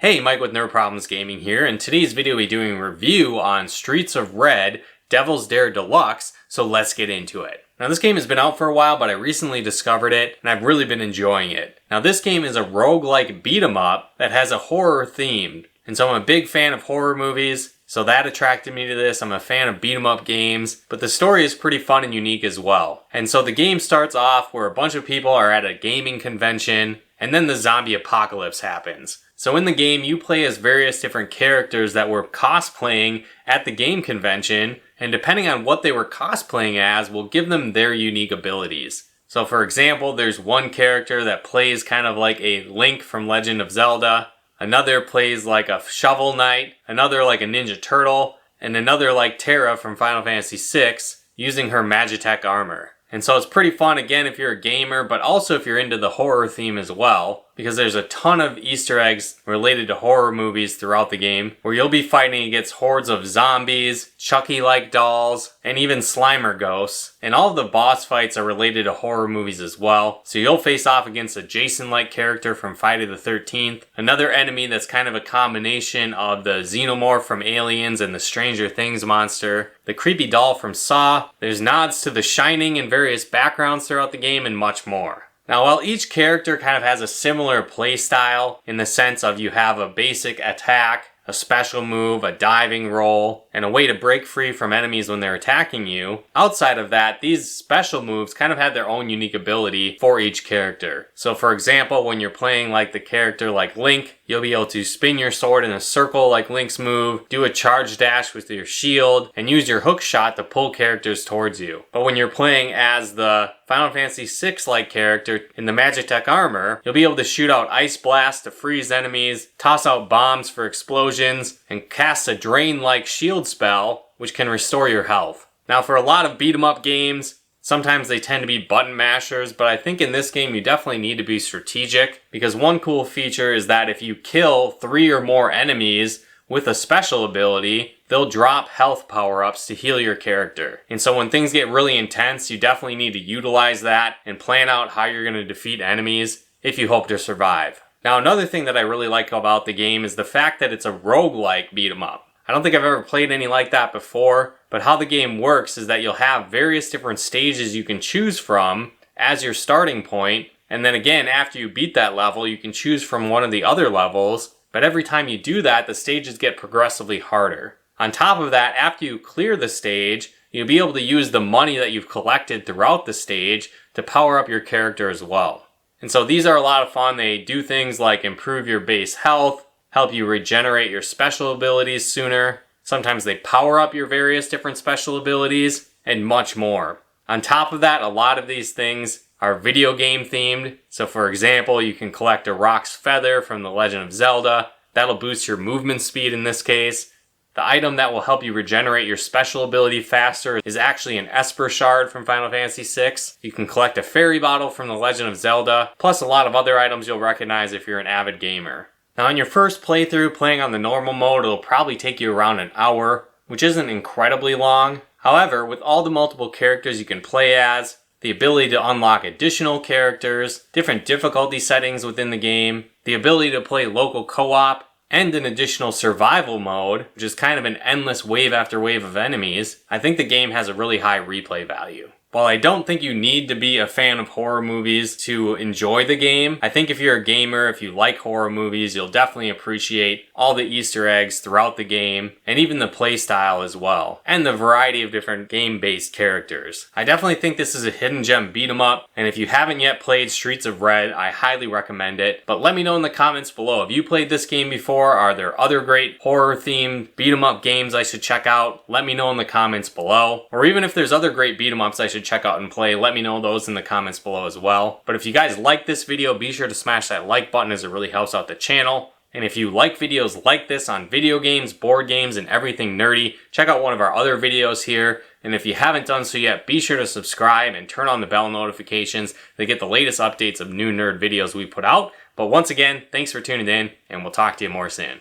Hey, Mike with Nerd Problems Gaming here, and today's video we'll be doing a review on Streets of Red Devil's Dare Deluxe, so let's get into it. Now this game has been out for a while, but I recently discovered it, and I've really been enjoying it. Now this game is a roguelike beat-em-up that has a horror theme, and so I'm a big fan of horror movies, so that attracted me to this. I'm a fan of beat-em-up games, but the story is pretty fun and unique as well. And so the game starts off where a bunch of people are at a gaming convention, and then the zombie apocalypse happens. So in the game, you play as various different characters that were cosplaying at the game convention, and depending on what they were cosplaying as will give them their unique abilities. So for example, there's one character that plays kind of like a Link from Legend of Zelda, another plays like a Shovel Knight, another like a Ninja Turtle, and another like Terra from Final Fantasy VI using her Magitech armor. And so it's pretty fun, again, if you're a gamer, but also if you're into the horror theme as well, because there's a ton of Easter eggs related to horror movies throughout the game, where you'll be fighting against hordes of zombies, Chucky-like dolls, and even Slimer ghosts. And all of the boss fights are related to horror movies as well, so you'll face off against a Jason-like character from Friday the 13th, another enemy that's kind of a combination of the Xenomorph from Aliens and the Stranger Things monster, the creepy doll from Saw, there's nods to The Shining in various backgrounds throughout the game, and much more. Now, while each character kind of has a similar play style in the sense of you have a basic attack, a special move, a diving roll, and a way to break free from enemies when they're attacking you, outside of that, these special moves kind of have their own unique ability for each character. So for example, when you're playing like the character like Link, you'll be able to spin your sword in a circle like Link's move, do a charge dash with your shield, and use your hook shot to pull characters towards you. But when you're playing as the Final Fantasy VI-like character in the Magitech armor, you'll be able to shoot out Ice Blast to freeze enemies, toss out bombs for explosions, and cast a Drain-like shield spell, which can restore your health. Now for a lot of beat-em-up games, sometimes they tend to be button mashers, but I think in this game you definitely need to be strategic, because one cool feature is that if you kill 3 or more enemies with a special ability, they'll drop health power-ups to heal your character. And so when things get really intense, you definitely need to utilize that and plan out how you're going to defeat enemies if you hope to survive. Now another thing that I really like about the game is the fact that it's a roguelike beat-em-up. I don't think I've ever played any like that before, but how the game works is that you'll have various different stages you can choose from as your starting point, and then again, after you beat that level, you can choose from one of the other levels, but every time you do that, the stages get progressively harder. On top of that, after you clear the stage, you'll be able to use the money that you've collected throughout the stage to power up your character as well. And so these are a lot of fun. They do things like improve your base health, help you regenerate your special abilities sooner. Sometimes they power up your various different special abilities, and much more. On top of that, a lot of these things are video game themed. So for example, you can collect a Rock's Feather from The Legend of Zelda. That'll boost your movement speed in this case. The item that will help you regenerate your special ability faster is actually an Esper Shard from Final Fantasy VI. You can collect a Fairy Bottle from The Legend of Zelda, plus a lot of other items you'll recognize if you're an avid gamer. Now on your first playthrough, playing on the normal mode, it'll probably take you around an hour, which isn't incredibly long. However, with all the multiple characters you can play as, the ability to unlock additional characters, different difficulty settings within the game, the ability to play local co-op, and an additional survival mode, which is kind of an endless wave after wave of enemies, I think the game has a really high replay value. While I don't think you need to be a fan of horror movies to enjoy the game, I think if you're a gamer, if you like horror movies, you'll definitely appreciate all the Easter eggs throughout the game, and even the playstyle as well, and the variety of different game-based characters. I definitely think this is a hidden gem beat-em-up, and if you haven't yet played Streets of Red, I highly recommend it. But let me know in the comments below, have you played this game before? Are there other great horror-themed beat-em-up games I should check out? Let me know in the comments below. Or even if there's other great beat-em-ups I should check out and play, let me know those in the comments below as well. But if you guys like this video, be sure to smash that like button as it really helps out the channel. And if you like videos like this on video games, board games, and everything nerdy, check out one of our other videos here. And if you haven't done so yet, be sure to subscribe and turn on the bell notifications to get the latest updates of new nerd videos we put out. But once again, thanks for tuning in, and we'll talk to you more soon.